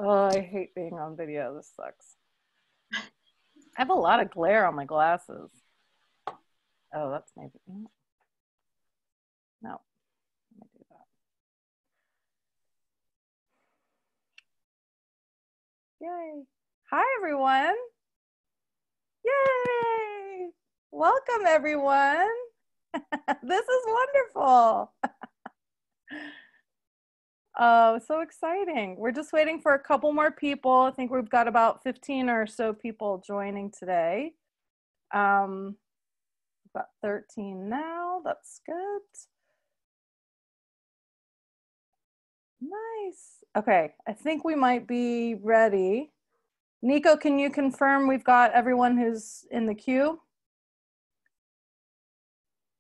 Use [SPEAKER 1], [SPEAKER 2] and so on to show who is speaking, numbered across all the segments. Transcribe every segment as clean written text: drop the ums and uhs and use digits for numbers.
[SPEAKER 1] Oh, I hate being on video. This sucks. I have a lot of glare on my glasses. Oh, that's maybe. No, let me do that. Yay. Hi, everyone. Yay. Welcome, everyone. This is wonderful. Oh, so exciting. We're just waiting for a couple more people. I think we've got about 15 or so people joining today. We've got 13 now. That's good. Nice. Okay, I think we might be ready. Nico, can you confirm we've got everyone who's in the queue?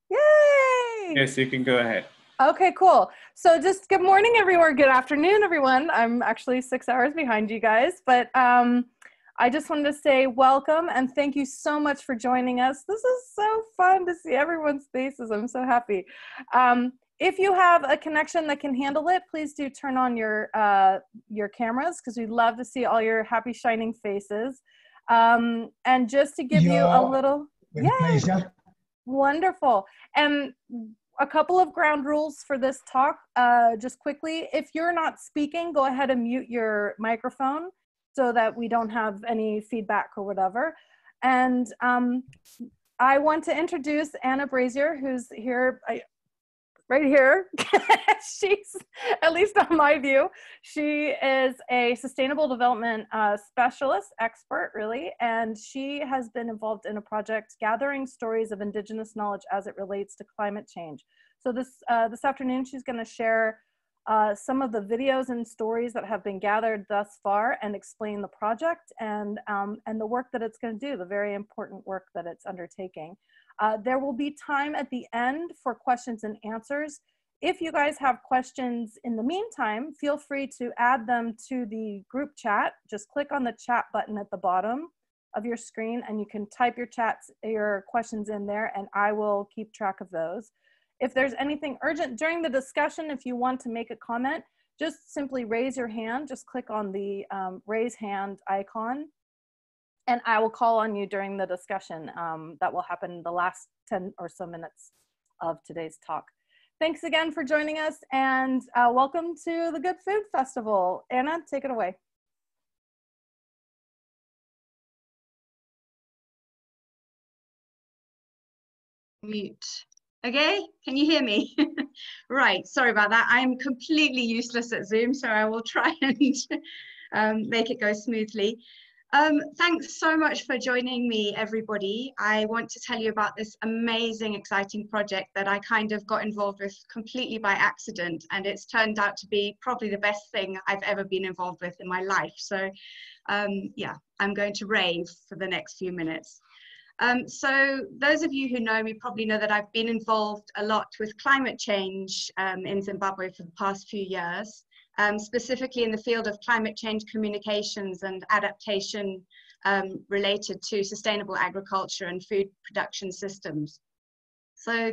[SPEAKER 1] Yay!
[SPEAKER 2] Yes, you can go ahead.
[SPEAKER 1] Okay, cool. So just good morning, everyone. Good afternoon, everyone. I'm actually 6 hours behind you guys, but I just wanted to say welcome and thank you so much for joining us. This is so fun to see everyone's faces. I'm so happy. If you have a connection that can handle it, please do turn on your cameras because we'd love to see all your happy, shining faces. And just to give you a little, yeah, wonderful. And a couple of ground rules for this talk, just quickly. If you're not speaking, go ahead and mute your microphone so that we don't have any feedback or whatever. And I want to introduce Anna Brazier, who's here, right here. She's, at least on my view, she is a sustainable development specialist, expert really, and she has been involved in a project gathering stories of Indigenous knowledge as it relates to climate change. So this afternoon, she's going to share some of the videos and stories that have been gathered thus far and explain the project and the work that it's going to do, the very important work that it's undertaking. There will be time at the end for questions and answers. If you guys have questions in the meantime, feel free to add them to the group chat. Just click on the chat button at the bottom of your screen and you can type your questions in there and I will keep track of those. If there's anything urgent during the discussion, if you want to make a comment, just simply raise your hand. Just click on the raise hand icon and I will call on you during the discussion that will happen in the last 10 or so minutes of today's talk. Thanks again for joining us and welcome to the Good Food Festival. Anna, take it away.
[SPEAKER 3] Mute. Okay, can you hear me? Right, sorry about that. I'm completely useless at Zoom, so I will try and make it go smoothly. Thanks so much for joining me, everybody. I want to tell you about this amazing, exciting project that I kind of got involved with completely by accident, and it's turned out to be probably the best thing I've ever been involved with in my life. So yeah, I'm going to rave for the next few minutes. So those of you who know me probably know that I've been involved a lot with climate change in Zimbabwe for the past few years. Specifically in the field of climate change communications and adaptation related to sustainable agriculture and food production systems. So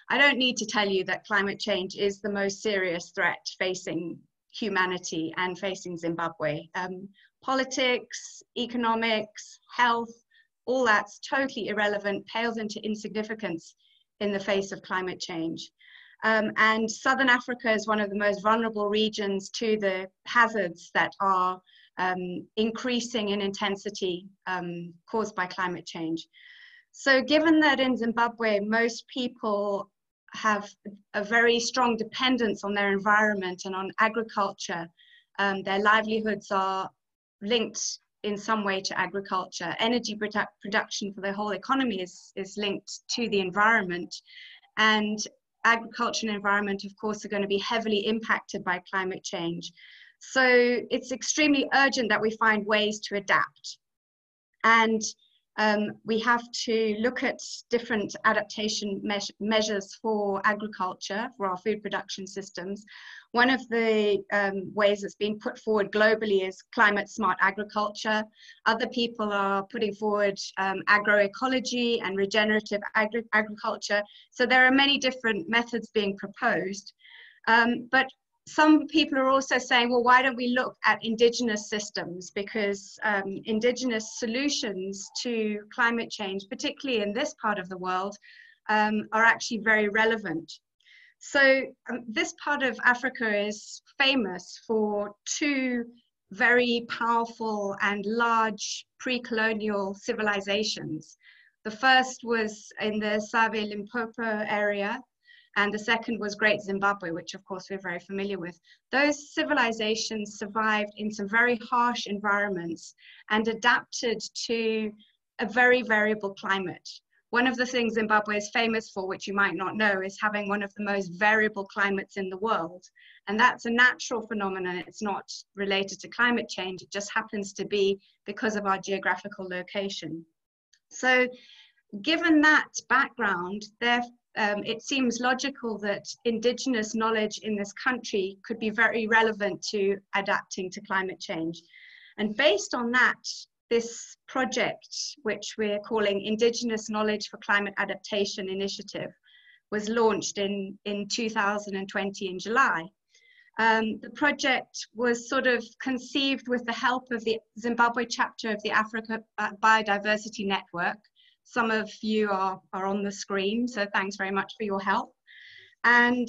[SPEAKER 3] I don't need to tell you that climate change is the most serious threat facing humanity and facing Zimbabwe. Politics, economics, health, all that's totally irrelevant, pales into insignificance in the face of climate change. And Southern Africa is one of the most vulnerable regions to the hazards that are increasing in intensity caused by climate change. So given that in Zimbabwe, most people have a very strong dependence on their environment and on agriculture, their livelihoods are linked in some way to agriculture. Energy production for the whole economy is linked to the environment. And agriculture and environment, of course, are going to be heavily impacted by climate change. So it's extremely urgent that we find ways to adapt. And we have to look at different adaptation measures for agriculture, for our food production systems. One of the ways that's been put forward globally is climate smart agriculture. Other people are putting forward agroecology and regenerative agriculture. So there are many different methods being proposed. But some people are also saying, well, why don't we look at indigenous systems? Because indigenous solutions to climate change, particularly in this part of the world, are actually very relevant. So this part of Africa is famous for two very powerful and large pre-colonial civilizations. The first was in the Save Limpopo area, and the second was Great Zimbabwe, which of course we're very familiar with. Those civilizations survived in some very harsh environments and adapted to a very variable climate. One of the things Zimbabwe is famous for, which you might not know, is having one of the most variable climates in the world. And that's a natural phenomenon. It's not related to climate change. It just happens to be because of our geographical location. So given that background, it seems logical that indigenous knowledge in this country could be very relevant to adapting to climate change. And based on that, this project, which we're calling Indigenous Knowledge for Climate Adaptation Initiative, was launched in 2020 in July. The project was sort of conceived with the help of the Zimbabwe chapter of the Africa Biodiversity Network. Some of you are on the screen, so thanks very much for your help. And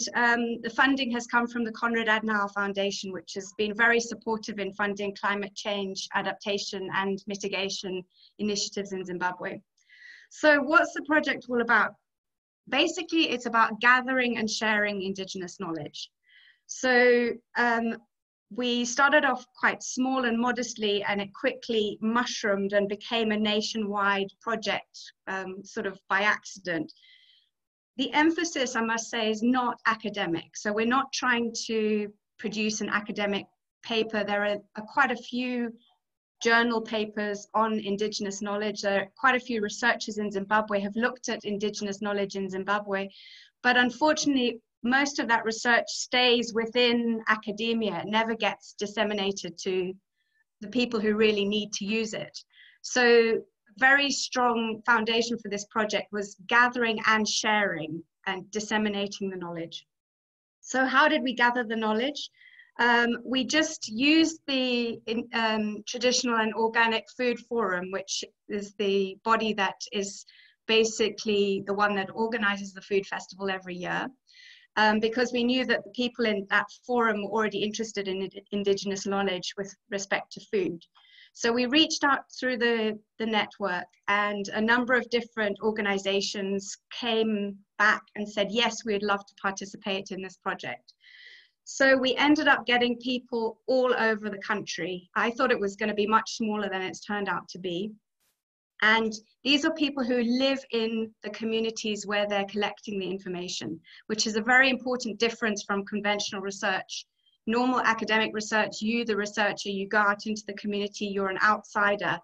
[SPEAKER 3] the funding has come from the Konrad Adenauer Foundation, which has been very supportive in funding climate change adaptation and mitigation initiatives in Zimbabwe. So what's the project all about? Basically, it's about gathering and sharing indigenous knowledge. So we started off quite small and modestly, and it quickly mushroomed and became a nationwide project, sort of by accident. The emphasis, I must say, is not academic. So we're not trying to produce an academic paper. There are quite a few journal papers on indigenous knowledge. There are quite a few researchers in Zimbabwe have looked at indigenous knowledge in Zimbabwe, but unfortunately, most of that research stays within academia. It never gets disseminated to the people who really need to use it. So very strong foundation for this project was gathering and sharing and disseminating the knowledge. So how did we gather the knowledge? We just used the Traditional and Organic Food Forum, which is the body that is basically the one that organizes the food festival every year. Because we knew that the people in that forum were already interested in indigenous knowledge with respect to food. So we reached out through the network, and a number of different organizations came back and said, yes, we'd love to participate in this project. So we ended up getting people all over the country. I thought it was going to be much smaller than it's turned out to be. And these are people who live in the communities where they're collecting the information, which is a very important difference from conventional research. Normal academic research, you, the researcher, you go out into the community, you're an outsider.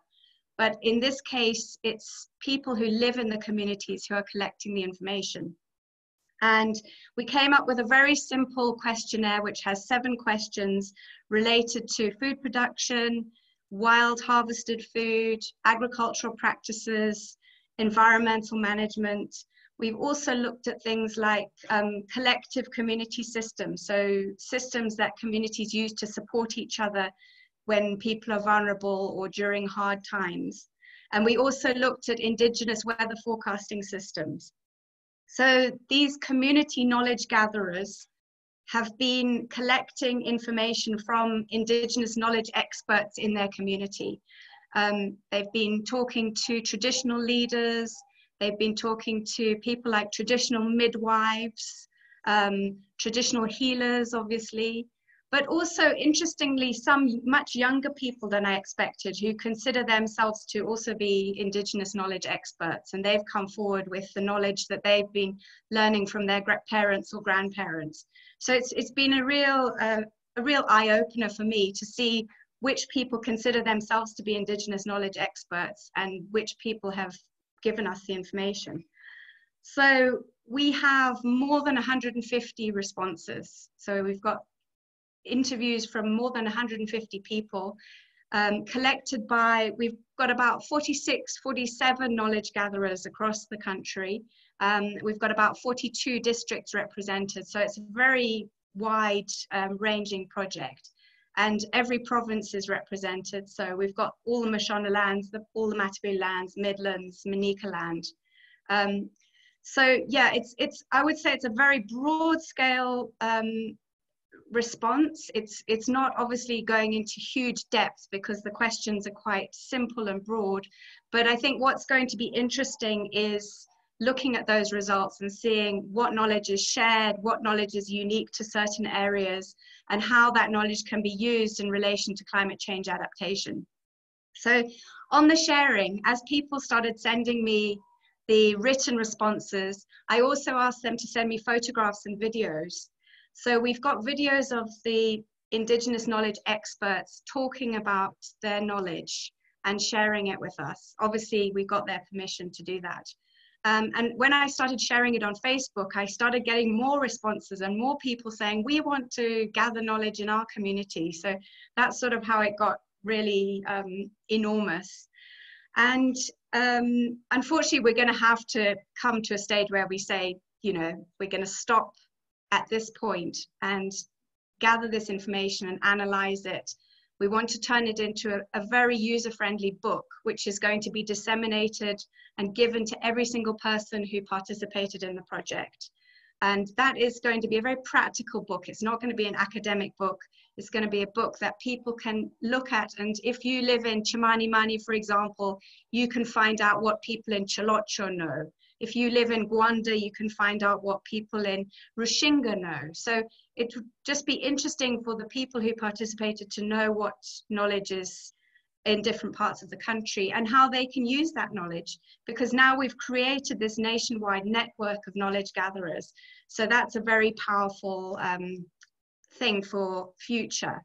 [SPEAKER 3] But in this case, it's people who live in the communities who are collecting the information. And we came up with a very simple questionnaire, which has 7 questions related to food production, wild harvested food, agricultural practices, environmental management. We've also looked at things like collective community systems, so systems that communities use to support each other when people are vulnerable or during hard times. And we also looked at indigenous weather forecasting systems. So these community knowledge gatherers have been collecting information from indigenous knowledge experts in their community. They've been talking to traditional leaders. They've been talking to people like traditional midwives, traditional healers, obviously, but also, interestingly, some much younger people than I expected who consider themselves to also be indigenous knowledge experts. And they've come forward with the knowledge that they've been learning from their parents or grandparents. So it's been a real eye-opener for me to see which people consider themselves to be indigenous knowledge experts and which people have given us the information. So we have more than 150 responses. So we've got interviews from more than 150 people collected by, we've got about 46, 47 knowledge gatherers across the country. We've got about 42 districts represented. So it's a very wide ranging project, and every province is represented. So we've got all the Mashona lands, all the Matabele lands, Midlands, Manica land. So yeah, I would say it's a very broad scale response. It's not obviously going into huge depth because the questions are quite simple and broad, but I think what's going to be interesting is looking at those results and seeing what knowledge is shared, what knowledge is unique to certain areas, and how that knowledge can be used in relation to climate change adaptation. So on the sharing, as people started sending me the written responses, I also asked them to send me photographs and videos. So we've got videos of the Indigenous knowledge experts talking about their knowledge and sharing it with us. Obviously, we got their permission to do that. And when I started sharing it on Facebook, I started getting more responses and more people saying, we want to gather knowledge in our community. So that's sort of how it got really enormous. And unfortunately, we're going to have to come to a stage where we say, you know, we're going to stop at this point and gather this information and analyze it. We want to turn it into a very user-friendly book, which is going to be disseminated and given to every single person who participated in the project. And that is going to be a very practical book. It's not going to be an academic book. It's going to be a book that people can look at. And if you live in Chimanimani, for example, you can find out what people in Chilocho know. If you live in Gwanda, you can find out what people in Rushinga know. So it would just be interesting for the people who participated to know what knowledge is in different parts of the country and how they can use that knowledge, because now we've created this nationwide network of knowledge gatherers. So that's a very powerful thing for future.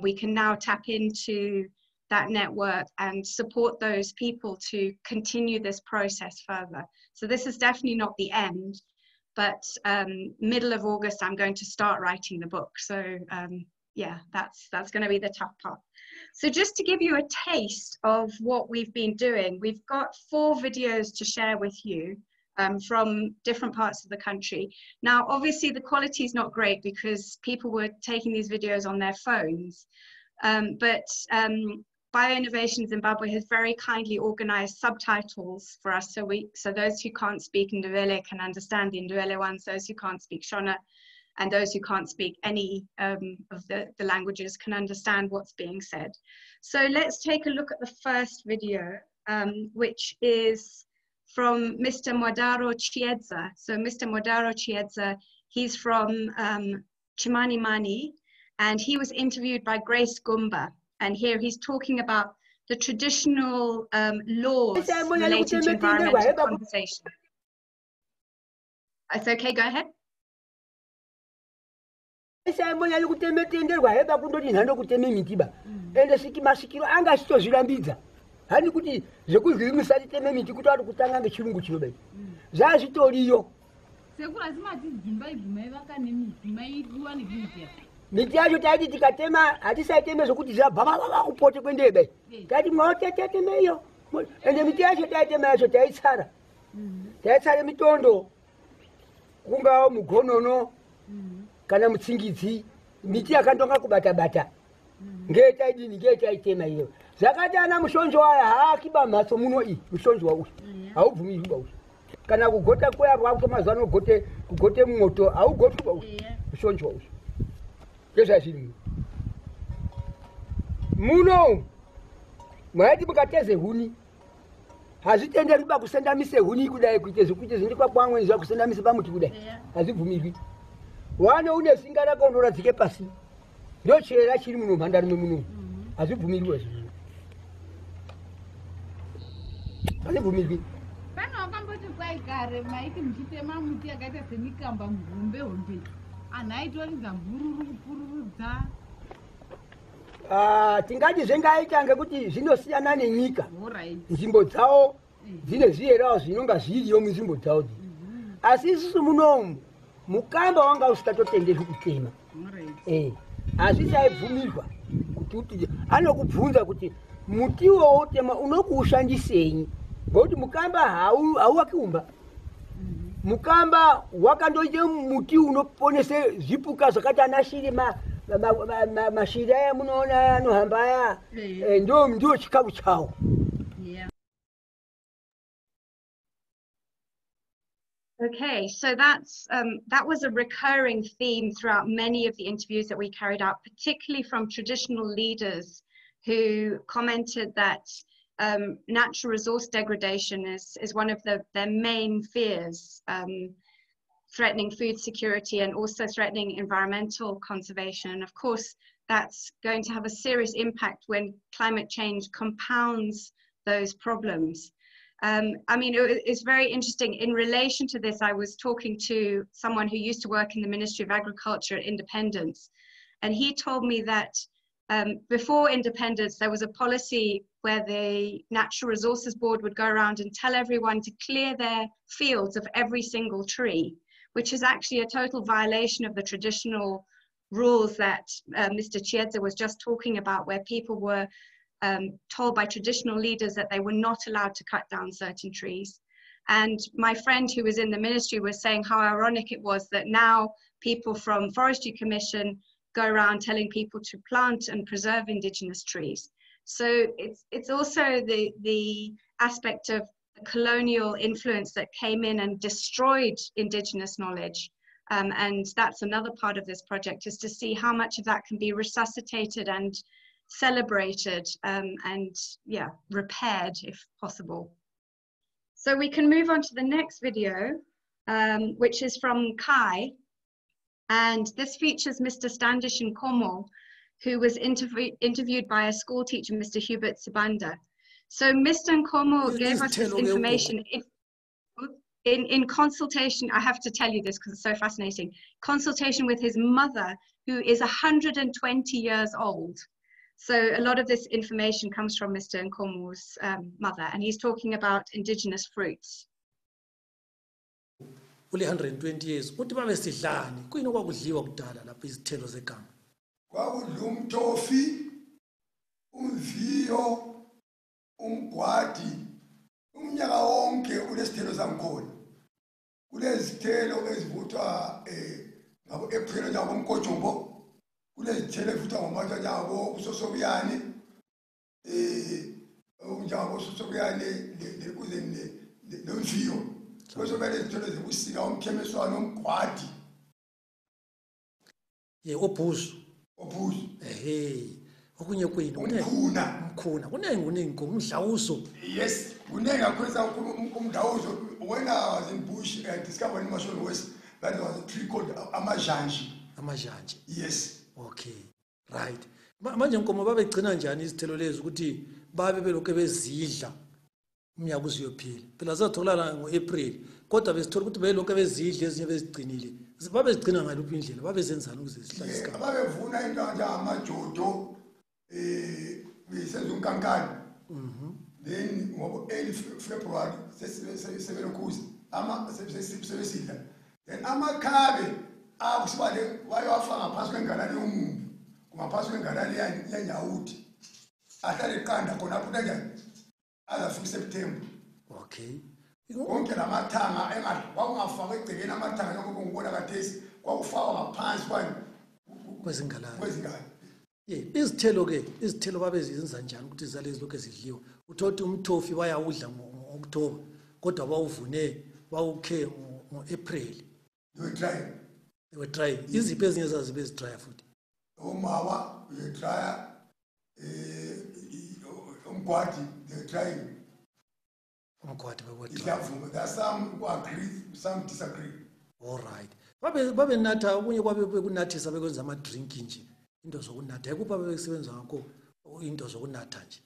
[SPEAKER 3] We can now tap into that network and support those people to continue this process further. So this is definitely not the end, but middle of August, I'm going to start writing the book. So yeah, that's going to be the tough part. So just to give you a taste of what we've been doing, we've got 4 videos to share with you from different parts of the country. Now, obviously the quality is not great because people were taking these videos on their phones, but Bioinnovation Zimbabwe has very kindly organized subtitles for us, so those who can't speak Ndebele can understand the Ndebele ones, those who can't speak Shona, and those who can't speak any of the languages can understand what's being said. So let's take a look at the first video, which is from Mr. Mwadaro Chiedza. So Mr. Mwadaro Chiedza, he's from Chimanimani, and he was interviewed by Grace Gumba. And here he's talking about the traditional laws relating to environmental conversation. It's okay, go ahead.
[SPEAKER 2] Miti yacho taiti tikatema atisaiteme zvokuti zvabva kupote kwendebe. Taiti mwaoteteme iyo. Ende miti yacho taitema yacho taitsara. Taitsara mitondo. Kungawo mugonono kana mutsingidzi. Miti yakandonga kubata-bata. Ngeye taidini, ngeye taitema iyo. Zvakati ana mushonjo waya haakiba mhatso muno iyi, mushonjo wauyu. Haubvumirwi bauyu. Kana kugota kuya kwakutomazuva anogote kugote mwoto, haugotwi bauyu. Mushonjo wauyu. Muno mwaiti mukateze huni hazvitenderi kuba kusendamise huni kudai kuite zvekuite zvindikwa kwamwe zva kusendamise pamuti kudai hazvibvumirwi. Wane une singa rako unoradzike pasi ndo chirera chiri muno mhandarume muno hazvibvumirwi izvi. Hazvibvumirwi.
[SPEAKER 4] Pana wakamboti kwaigare maiti muchitema muti yakaita semikamba hombe anaitonga mbururu kupururudza.
[SPEAKER 2] Tingati zvengaita ngekuti zvinosiyana nenyika. Nzvimbo dzawo dzine zviyerawo zvinonga zviriyo munzvimbo dzawo. Asi isusu munomu mukamba wanga usingatotenderwi kutema. Hazvichaibvumirwa kuti anokubvunza kuti muti wotema unokuushandisei, ngokuti mukamba hauwakiumba. mukamba wakandoite muti unoponese zvipuka zvakati ana shiri mashiri aya munoona anohamba aya ndo chikafu chawo.
[SPEAKER 3] Okay, so that was a recurring theme throughout many of the interviews that we carried out, particularly from traditional leaders who commented that natural resource degradation is one of their main fears, threatening food security and also threatening environmental conservation. And of course, that's going to have a serious impact when climate change compounds those problems. I mean, it's very interesting. In relation to this, I was talking to someone who used to work in the Ministry of Agriculture at Independence, and he told me that before independence, there was a policy where the Natural Resources Board would go around and tell everyone to clear their fields of every single tree, which is actually a total violation of the traditional rules that Mr. Chiedza was just talking about, where people were told by traditional leaders that they were not allowed to cut down certain trees. And my friend who was in the ministry was saying how ironic it was that now people from Forestry Commission go around telling people to plant and preserve indigenous trees. So it's also the aspect of the colonial influence that came in and destroyed indigenous knowledge. And that's another part of this project, is to see how much of that can be resuscitated and celebrated and yeah, repaired if possible. So we can move on to the next video, which is from Kai. And this features Mr. Standish Nkomo, who was interviewed by a school teacher, Mr. Hubert Sibanda. So Mr. Nkomo gave us this information in consultation. I have to tell you this because it's so fascinating. Consultation with his mother, who is 120 years old. So a lot of this information comes from Mr. Nkomo's mother, and he's talking about indigenous fruits.
[SPEAKER 5] Ule 120 years uthi babesidlani kuyini okwakudliwa kudala lapha izithelo zegama
[SPEAKER 6] kwakudla umtofi umviyo umgwadi umnyaka wonke kulesithelo sangikhona kulezithelo ezivuthwa ngabo April njengabo mkojombo kulezithelo ezivuthwa ngomatha njengabo usosobiyani njengabo usosobiyani lekuzeni nomviyo kwezobele izithelo ezibusika umkhemeswana umgwadi
[SPEAKER 5] ophuzu okunye kuyini umkhuna kunengi umdlawuzo.
[SPEAKER 6] Yes, kunengi kakhulu umdlawuzo. When I was in bush and discovered in Mashon West, that there was a tree called amajanji. Yes.
[SPEAKER 5] Okay, right. Manje Nkomo babegcina njani izithelo lezi ukuthi babe belokho bezidla umnyaka uziyophila phela zatholana ngo-April kodwa besithola ukuthi belokho bezidla ezinye bezigcinile babezigcina ngaluphi indlela babezenzani ukuze zihlale isikhathi
[SPEAKER 6] babevuna into njengamajodo besenza unkankani then ngoba-early February sebelokhuza sebesidla then amakhabe sibale wayewafa ngaphansi kwengalane yomumbu ngaphansi kwengalane yanyawuthi ahlale eqanda khona apho kanjani azafika September.
[SPEAKER 5] Okay.
[SPEAKER 6] Konke lamathanga kwakungafakwa egcekeni amathanga lokho ngibona kathesi kwakufakwa ngaphansi kwezingalane.
[SPEAKER 5] Izithelo babezenza njani ukuthi zalezi lokho ezidliwa uthothi umthofi bayawudla ngo-October kodwa bawuvune bawukhe ngo-April. They were dry. Iziphi ezinye zazo bezidry futhi?
[SPEAKER 6] Umawa dry umgwadi they trying. There's some who agree, some disagree.
[SPEAKER 5] All right. Babe natha okunye kwabe bekunathisa bekwenza ama drink nje. Into zokunatha ekuba besebenza ngakho into zokunatha nje.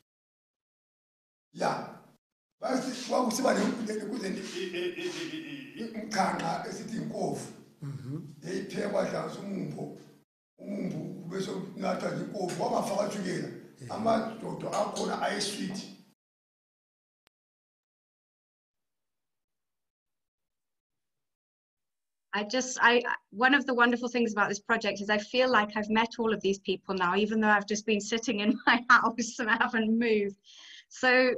[SPEAKER 6] Yeah. Basi kwakusiba kuze imkhanqa esithi inkofu. Eyiphekwa dlanza umumbu bese natha nje inkofu wamafaka tshukela. Amadodo akhona ayesweet.
[SPEAKER 3] One of the wonderful things about this project is I feel like I've met all of these people now, even though I've just been sitting in my house and I haven't moved. So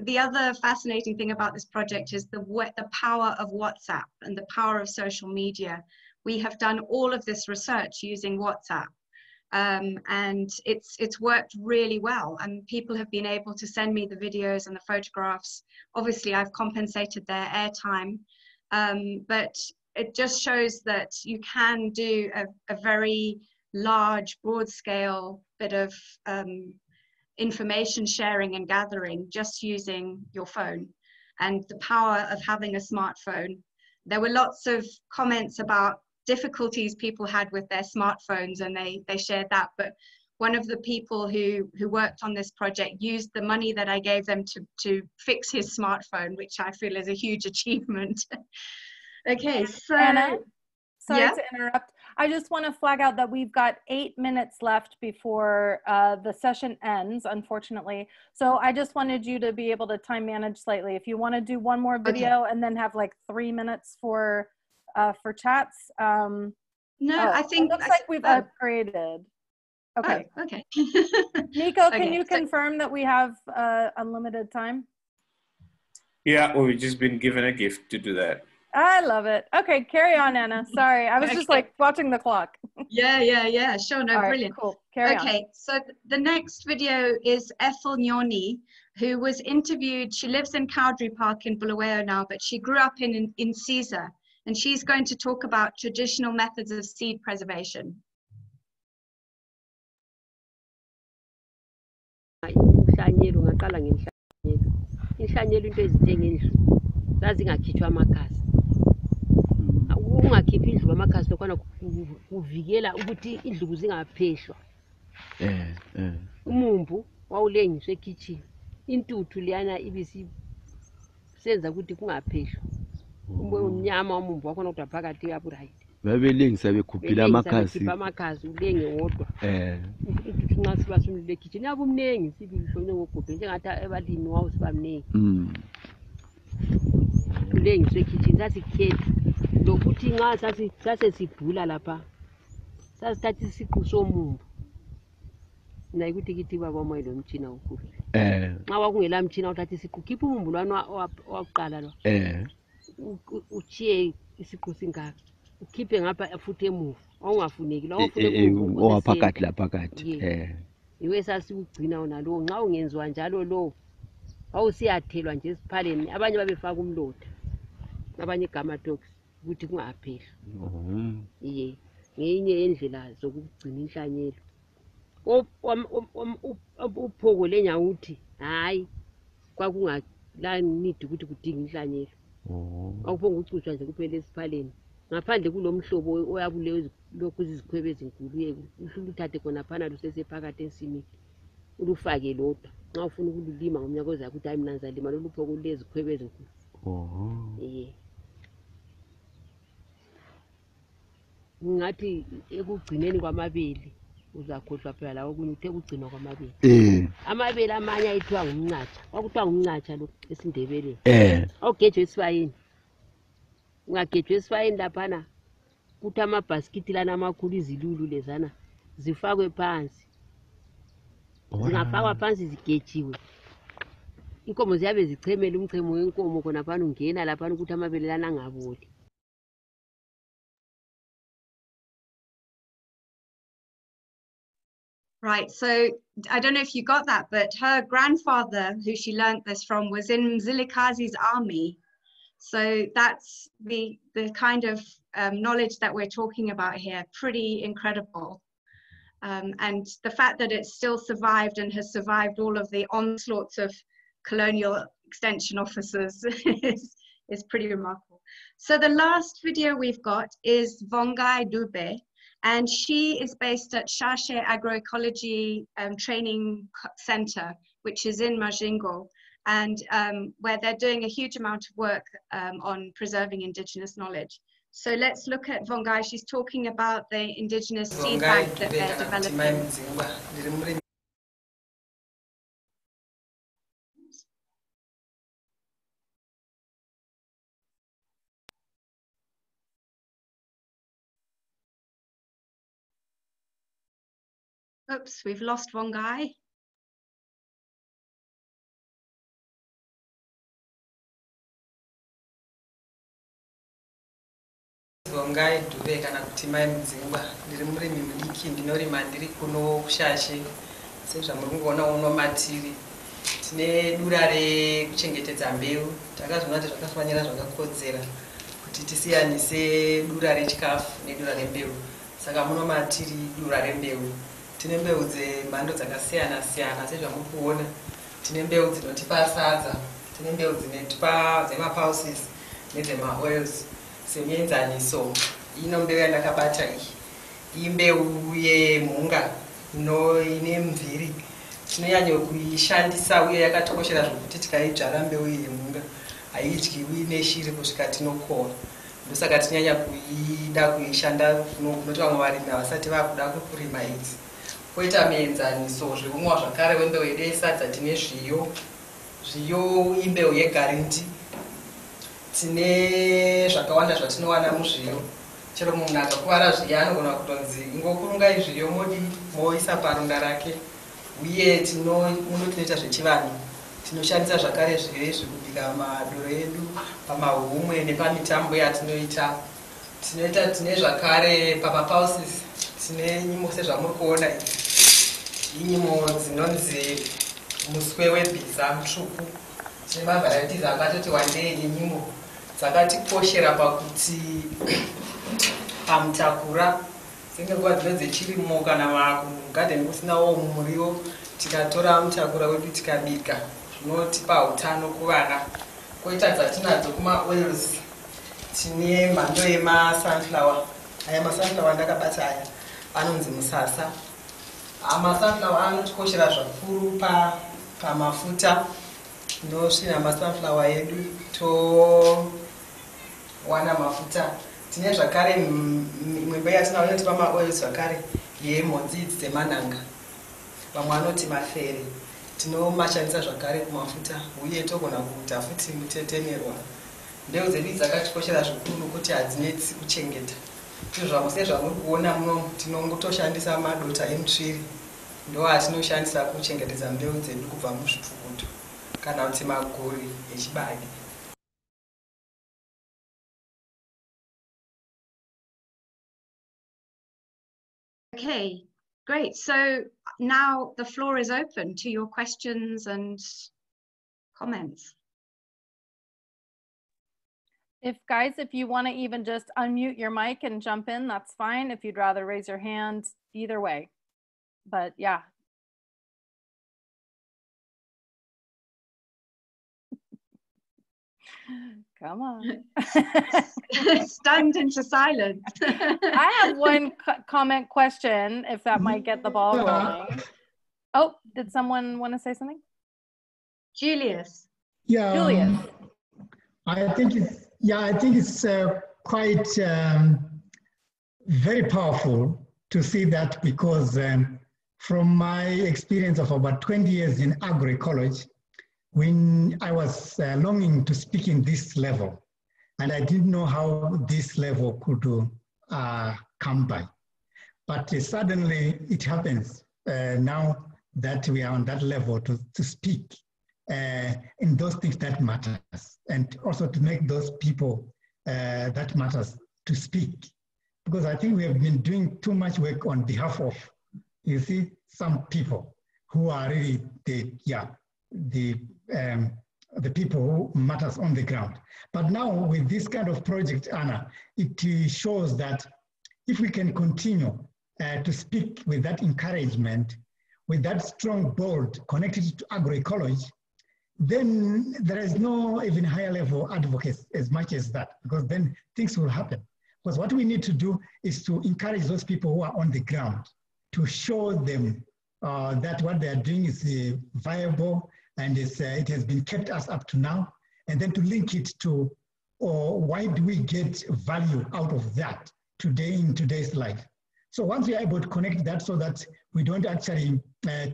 [SPEAKER 3] the other fascinating thing about this project is the power of WhatsApp and the power of social media. We have done all of this research using WhatsApp, and it's worked really well. And people have been able to send me the videos and the photographs. Obviously, I've compensated their airtime, but it just shows that you can do a very large, broad-scale bit of information sharing and gathering just using your phone, and the power of having a smartphone. There were lots of comments about difficulties people had with their smartphones, and they shared that, but one of the people who worked on this project used the money that I gave them to fix his smartphone, which I feel is a huge achievement. Okay, so
[SPEAKER 1] Anna, sorry
[SPEAKER 3] yeah?
[SPEAKER 1] to interrupt. I just want to flag out that we've got 8 minutes left before the session ends, unfortunately. So I just wanted you to be able to time manage slightly. If you want to do one more video and then have like 3 minutes for chats.
[SPEAKER 3] No, I
[SPEAKER 1] it
[SPEAKER 3] think
[SPEAKER 1] looks like we've upgraded. Okay.
[SPEAKER 3] Oh, okay.
[SPEAKER 1] Nico, can
[SPEAKER 3] Okay,
[SPEAKER 1] you confirm that we have unlimited time?
[SPEAKER 7] Yeah, well, we've just been given a gift to do that.
[SPEAKER 1] I love it. Okay, carry on, Anna. Sorry, I was just like watching the clock.
[SPEAKER 3] Yeah, sure, no,
[SPEAKER 1] All right,
[SPEAKER 3] brilliant.
[SPEAKER 1] cool, carry on.
[SPEAKER 3] Okay, so the next video is Ethel Nyoni, who was interviewed. She lives in Cowdrey Park in Bulawayo now, but she grew up in Caesar, and she's going to talk about traditional methods of seed preservation.
[SPEAKER 8] Inhlanyelo ngaqala ngenhlanyelo. Inhlanyelo into ezithenga endlu zazingakhitshwa amakhasi. Ungakhiphi indlu amakhasi lokho kuvikela ukuthi indlu zingaphehlwa. Umumbu wawulengiswe ekitchen. Intuthu liyana ibisi senza ukuthi kungaphehlwa. Umnyama umumbu wakhona ukuthi phakathi yaburayit.
[SPEAKER 9] Babelengisa bekhuphila amakhasi.
[SPEAKER 8] Bekhipha amakhasi ulenge wodwa. Intuthu nxa siba sunile ekitchen yabumnengi sibihlone ngogubhe njengathi abalimi wawusiba mnengi. Ulengiswe ekitchen sasikhetha lokuthi nxa sasesibhula lapha sasithatha isiqu somumbu na ukuthi kithi baba moyo lo mtshina ukhulu nxa wakungela mtshina uthatha isiqu khipha umumbu lwana owakuqala lo uchiye isiqu singaka ukhiphe ngapha futhi emuva awungafuneki la ufune
[SPEAKER 9] owaphakathi la phakathi
[SPEAKER 8] iwe sasiugcina wona lo nxa ungenziwa njalo lo awusiyathelwa nje esiphaleni abanye babefaka umlotha abanye gamatox ukuthi kungaphehla ngenye yendlela zokugcina inhlanyelo uphoko lenyawuthi hayi kwakungala need ukuthi kudinga inhlanyelo awuphonga ucuthwa nje kuphela esiphaleni ngaphandle kulomhlobo oyabule lokhu izikhwebe ezinkulu uthathe khona phana lusesephakathi ensimini ulufake lodwa nxa ufuna ukulima ngomnyaka ozayo ukuthi hayi mina ngizalima lolu phoko lulezikhwebe ezinkulu ngathi ekugcineni kwamabele uzakhohlwa phela lawo okunye uthe kugcinwa kwamabele amabele amanye ayithiwa ngumncatsha kwakuthiwa ngumncatsha lo esindebeleni awugejwe esibayeni ungagejwe esibayeni laphana kuthi amabhasikiti lana amakhulu izilulu lezana zifakwe phansi zingafakwa phansi zigejiwe inkomo ziyabe zichemela umchemo wenkomo khona phana ungena laphana ukuthi amabele lana angaboli.
[SPEAKER 3] Right, so I don't know if you got that, but her grandfather, who she learned this from, was in Mzilikazi's army. So that's the kind of knowledge that we're talking about here, pretty incredible. And the fact that it still survived and has survived all of the onslaughts of colonial extension officers is pretty remarkable. So the last video we've got is Vongai Dube, and she is based at Shashe Agroecology Training Center, which is in Majingo, and where they're doing a huge amount of work on preserving indigenous knowledge. So let's look at Vongai. She's talking about the indigenous seed bank that they're developing. Oops, we've lost Vongai.
[SPEAKER 10] Mungai Duve kana kuti mai mudzingwa ndiri murimi mudiki ndinorima ndiri kuno kushashe sezvamuri kuona uno matiri tine dura rekuchengetedza mbeu takazoona kuti zvakafanira zvakakodzera kuti tisiyanise dura rechikafu nedura rembeu saka muno matiri dura rembeu tine mbeu dzemhando dzakasiyana siyana sezvamuri kuona tine mbeu dzinotipa sadza tine mbeu dzinotipa dzemapulses nedzemaoils semienzaniso ino mbeu yandakabata iyi imbeu yemhunga ine mviri tinonyanya kuishandisa uye yakatokoshera zvokuti tikaidzvara mbeu iyi yemhunga haidyiwi neshiri kusvika tinokohwa ndosaka tinyanya kuida kuishanda kunoti vamwe varimi havasati vakuda kurima idzi koita mienzaniso zveumwa zvakare wembeu yedu yesadza tine zviyo imbeu yegarindi tine zvakawanda zvatinowana muzviyo chero munhu akakuvara zviya anogona kutonzi ingokurungai zviyo moisa parunda rake uye muno tinoita zvechivanhu tinoshandisa zvakare zviyo izvi kubika madoro edu pamahumwe nepamitambo yatinoita tine zvakare pamapulses tine nyimo sezvamuri kuona inyimo dzinonzi muswe webhiza mutsvuku tine mavarieties akatoti wandei nenyimo dzakatikoshera pakuti pamutakura senge nguva dzino dzechirimo kana mugadheni kusinawo muriwo tikatora mutakura wedu tikabika zvinotipa utano kuvana koita dzatinadzo kumaoils tine mhando yemasunflower aya masunflower ndakabata aya anonzi musasa masunflower anotikoshera zvikuru pamafuta ndosvina masunflower yedu towana mafuta tine zvakare imwe yatinayo inotipa maoils zvakare yemhodzi idzi dzemanhanga vamwe anoti mafere tinomashandisa zvakare kumafuta uye togona kuita futi mutetenerwa mbeu dzedu dzakatikoshera zvikuru kuti hadzinetsi kuchengeta sezvamuri kuona muno tinongotoshandisa madota emutsviri ndo atinoshandisa kuchengetedza mbeu dzedu kubva muzvipfukuto kana kuti maguri echibage.
[SPEAKER 3] Okay, great. So now the floor is open to your questions and comments.
[SPEAKER 1] If you want to even just unmute your mic and jump in, that's fine. If you'd rather raise your hand, either way. But yeah. Come on.
[SPEAKER 3] Stunned into silence.
[SPEAKER 1] I have one comment question, if that might get the ball rolling. Oh, did someone want to say something?
[SPEAKER 3] Julius.
[SPEAKER 11] Yeah.
[SPEAKER 1] Julius.
[SPEAKER 11] I think it's quite very powerful to see that, because from my experience of about 20 years in agroecology, when I was longing to speak in this level, and I didn't know how this level could come by. But suddenly it happens now that we are on that level to speak in those things that matters, and also to make those people that matters to speak. Because I think we have been doing too much work on behalf of, you see, some people who are really the people who matters on the ground. But now with this kind of project, Anna, it shows that if we can continue to speak with that encouragement, with that strong board connected to agroecology, then there is no even higher level advocates as much as that, because then things will happen. Because what we need to do is to encourage those people who are on the ground, to show them that what they are doing is viable, and it has been kept us up to now, and then to link it to why do we get value out of that today in today's life. So once we are able to connect that, so that we don't actually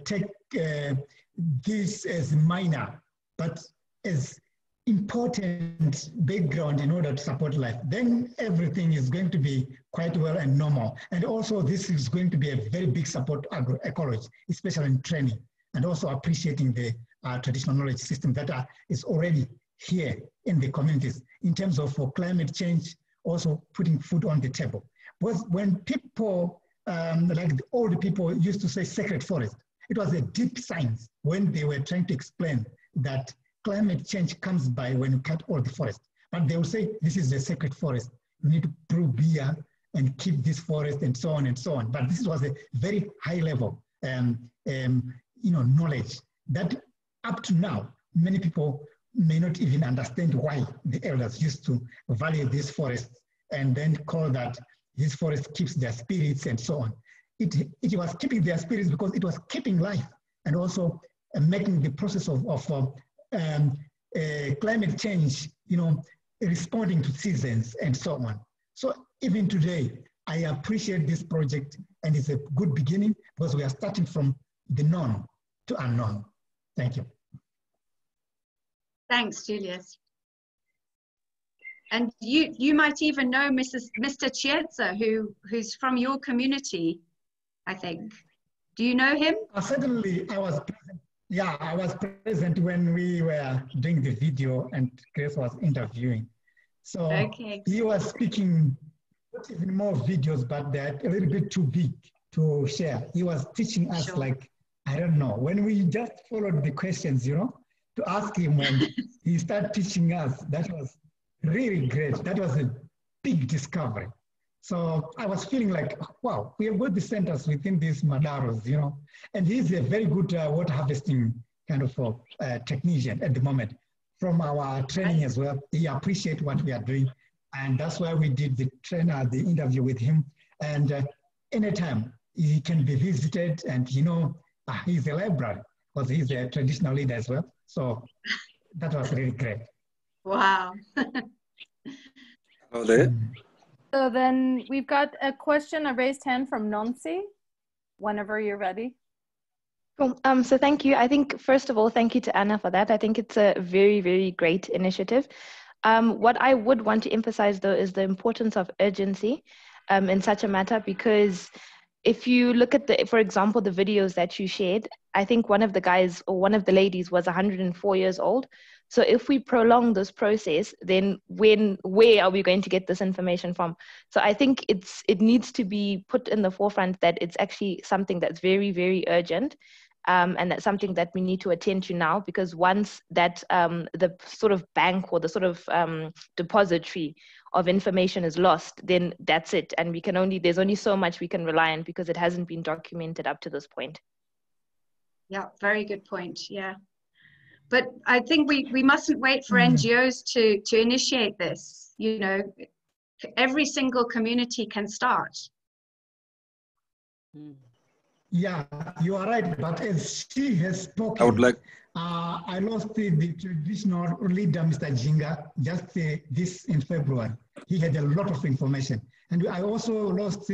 [SPEAKER 11] take this as minor, but as important background in order to support life, then everything is going to be quite well and normal. And also this is going to be a very big support to agroecology, especially in training, and also appreciating the traditional knowledge system that is already here in the communities in terms of climate change, also putting food on the table. Because when people, like the old people used to say sacred forest, it was a deep science when they were trying to explain that climate change comes by when you cut all the forest. But they will say, this is a sacred forest. You need to brew beer and keep this forest and so on and so on. But this was a very high level knowledge that up to now, many people may not even understand why the elders used to value this forest and then call that this forest keeps their spirits and so on. It was keeping their spirits because it was keeping life and also making the process of climate change, responding to seasons and so on. So even today, I appreciate this project, and it's a good beginning because we are starting from the known to unknown. Thank you.
[SPEAKER 3] Thanks, Julius. And you might even know Mr. Chietza, who's from your community, I think. Do you know him?
[SPEAKER 11] Certainly, I was present. Yeah, I was present when we were doing the video and Grace was interviewing. So okay. He was speaking, not even more videos, but they're a little bit too big to share. He was teaching us like, I don't know, when we just followed the questions, to ask him when he started teaching us, that was really great. That was a big discovery. So I was feeling like, wow, we have got the centers within these Madaros, and he's a very good water harvesting kind of technician at the moment. From our training as well, he appreciates what we are doing. And that's why we did the interview with him. And anytime he can be visited and, he's a library because he's a traditional leader as well. So that was really great.
[SPEAKER 3] Wow.
[SPEAKER 12] Hello there.
[SPEAKER 1] So then we've got a question, a raised hand from Nancy, whenever you're ready.
[SPEAKER 13] Cool. So thank you. I think, first of all, thank you to Anna for that. I think it's a very, very great initiative. What I would want to emphasize, though, is the importance of urgency in such a matter, because if you look at for example, the videos that you shared, I think one of the guys or one of the ladies was 104 years old. So if we prolong this process, then where are we going to get this information from? So I think it needs to be put in the forefront that it's actually something that's very, very urgent. And that's something that we need to attend to now, because once that the sort of bank or the sort of depository of information is lost, then that's it. And there's only so much we can rely on because it hasn't been documented up to this point.
[SPEAKER 3] Yeah, very good point. Yeah. But I think we mustn't wait for NGOs to initiate this. Every single community can start.
[SPEAKER 11] Yeah, you are right. But as she has spoken,
[SPEAKER 12] I would like.
[SPEAKER 11] I lost the traditional leader, Mr. Jinga, just this in February. He had a lot of information. And I also lost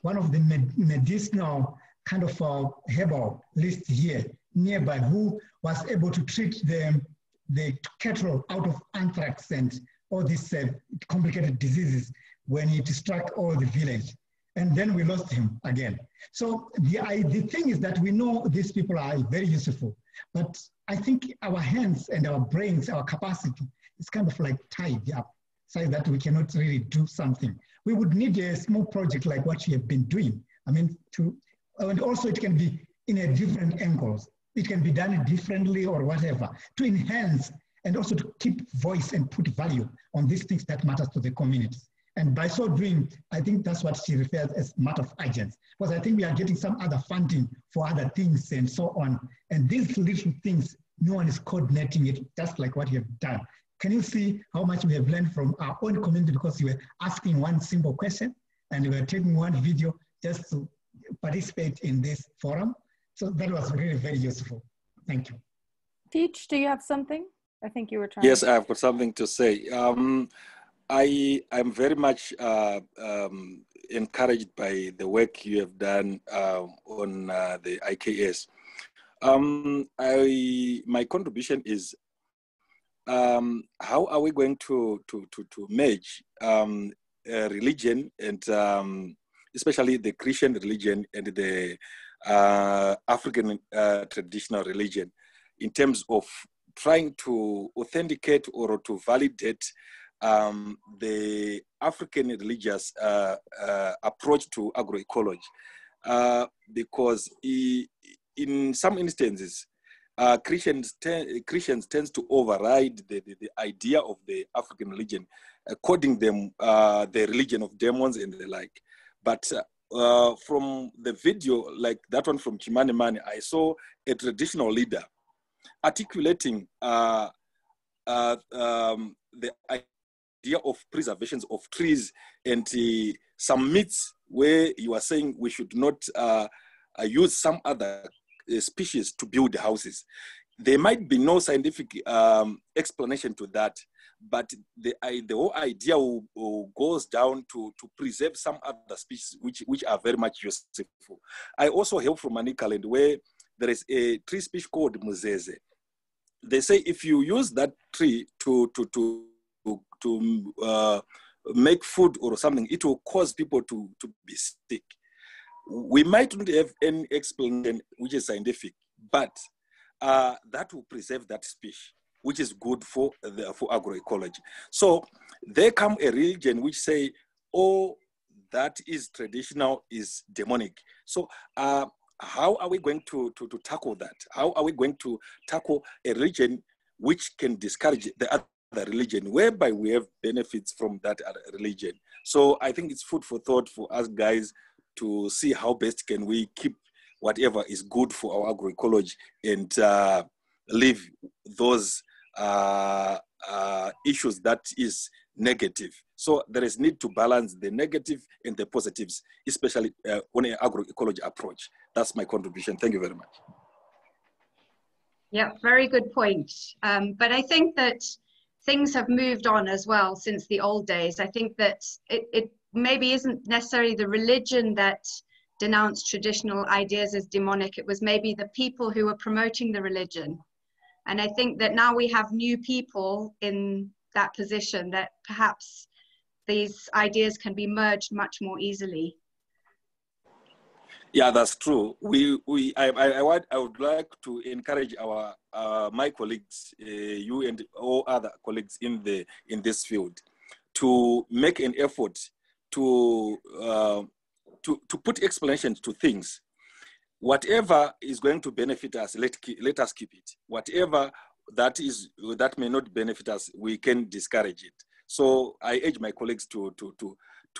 [SPEAKER 11] one of the medicinal kind of herbal list here nearby, who was able to treat the cattle out of anthrax and all these complicated diseases when it struck all the village. And then we lost him again. So the thing is that we know these people are very useful, but I think our hands and our brains, our capacity is kind of like tied up, so that we cannot really do something. We would need a small project like what you have been doing. I mean, and also it can be in a different angles. It can be done differently or whatever to enhance and also to keep voice and put value on these things that matters to the communities. And by so doing, I think that's what she refers as matter of urgency, because I think we are getting some other funding for other things and so on. And these little things, no one is coordinating it, just like what you have done. Can you see how much we have learned from our own community, because you were asking one simple question and we were taking one video just to participate in this forum. So that was really very useful. Thank you.
[SPEAKER 1] Teach, do you have something? I think you were trying.
[SPEAKER 12] Yes, I've got something to say. I'm very much encouraged by the work you have done on the IKS. My contribution is how are we going to merge religion and especially the Christian religion and the African traditional religion in terms of trying to authenticate or to validate the African religious approach to agroecology, because in some instances, Christians tend to override the idea of the African religion, calling them the religion of demons and the like. But from the video, like that one from Chimane Mane, I saw a traditional leader articulating the idea of preservation of trees and some myths where you are saying we should not use some other species to build houses. There might be no scientific explanation to that, but the whole idea goes down to preserve some other species which are very much useful. I also hail from Manicaland, where there is a tree species called Muzeze. They say if you use that tree to make food or something, it will cause people to be sick. We might not have any explanation which is scientific, but that will preserve that species, which is good for agroecology. So there come a religion which say, oh, that is traditional, is demonic. So how are we going to tackle that? How are we going to tackle a religion which can discourage the other religion, whereby we have benefits from that other religion? So I think it's food for thought for us guys to see how best can we keep whatever is good for our agroecology and leave those issues that is negative. So there is need to balance the negative and the positives, especially on an agroecology approach. That's my contribution. Thank you very much.
[SPEAKER 3] Yeah, very good point. But I think that things have moved on as well since the old days. I think that it maybe isn't necessarily the religion that denounced traditional ideas as demonic. It was maybe the people who were promoting the religion. And I think that now we have new people in that position that perhaps these ideas can be merged much more easily.
[SPEAKER 12] Yeah, that's true. I would like to encourage our my colleagues, you and all other colleagues in this field, to make an effort to put explanations to things. Whatever is going to benefit us, let us keep it. Whatever that may not benefit us, we can discourage it. So I urge my colleagues to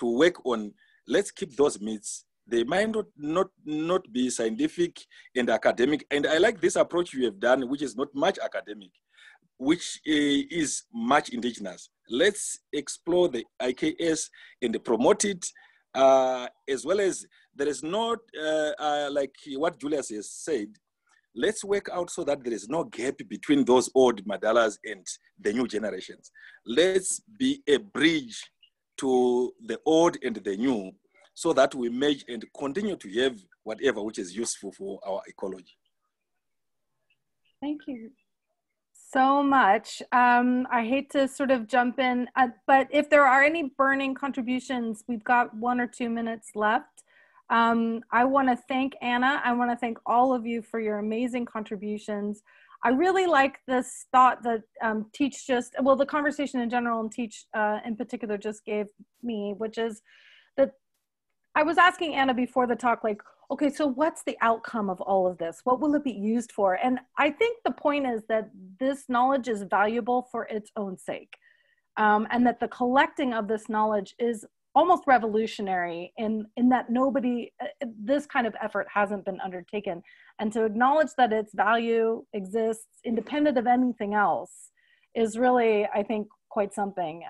[SPEAKER 12] work on, let's keep those myths. They might not be scientific and academic. And I like this approach you have done, which is not much academic, which is much indigenous. Let's explore the IKS and promote it, as well as there is not, like what Julius has said, let's work out so that there is no gap between those old Madalas and the new generations. Let's be a bridge to the old and the new, so that we merge and continue to have whatever which is useful for our ecology.
[SPEAKER 1] Thank you so much. I hate to sort of jump in, but if there are any burning contributions, we've got 1 or 2 minutes left. I want to thank Anna. I want to thank all of you for your amazing contributions. I really like this thought that the conversation in general and Teach in particular just gave me, which is that I was asking Anna before the talk, like, okay, so what's the outcome of all of this? What will it be used for? And I think the point is that this knowledge is valuable for its own sake. And that the collecting of this knowledge is almost revolutionary in that this kind of effort hasn't been undertaken. And to acknowledge that its value exists independent of anything else is really, I think, quite something.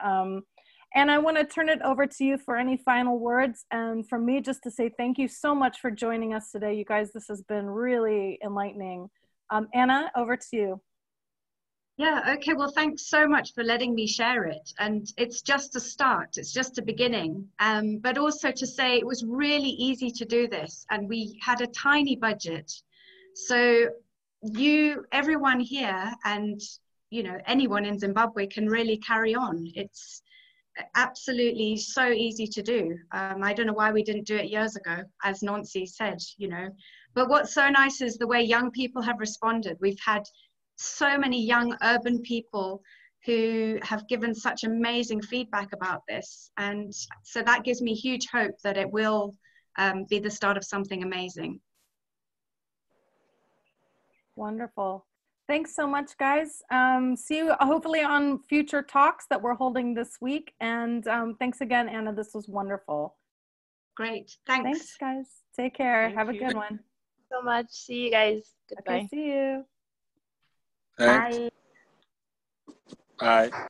[SPEAKER 1] And I want to turn it over to you for any final words. And from me, just to say thank you so much for joining us today. You guys, this has been really enlightening. Anna, over to you.
[SPEAKER 3] Yeah, okay, well, thanks so much for letting me share it. And it's just a start, it's just a beginning. But also to say it was really easy to do this, and we had a tiny budget. So everyone here and anyone in Zimbabwe can really carry on. It's absolutely so easy to do. I don't know why we didn't do it years ago, as Nancy said, But what's so nice is the way young people have responded. We've had so many young urban people who have given such amazing feedback about this. And so that gives me huge hope that it will be the start of something amazing.
[SPEAKER 1] Wonderful. Thanks so much, guys. See you hopefully on future talks that we're holding this week. And thanks again, Anna. This was wonderful.
[SPEAKER 3] Great. Thanks.
[SPEAKER 1] Thanks, guys. Take care.
[SPEAKER 13] Thank
[SPEAKER 1] Have a
[SPEAKER 13] you.
[SPEAKER 1] good one.
[SPEAKER 13] So much. See you guys. Goodbye.
[SPEAKER 1] Okay, see you.
[SPEAKER 12] Bye.
[SPEAKER 13] Bye.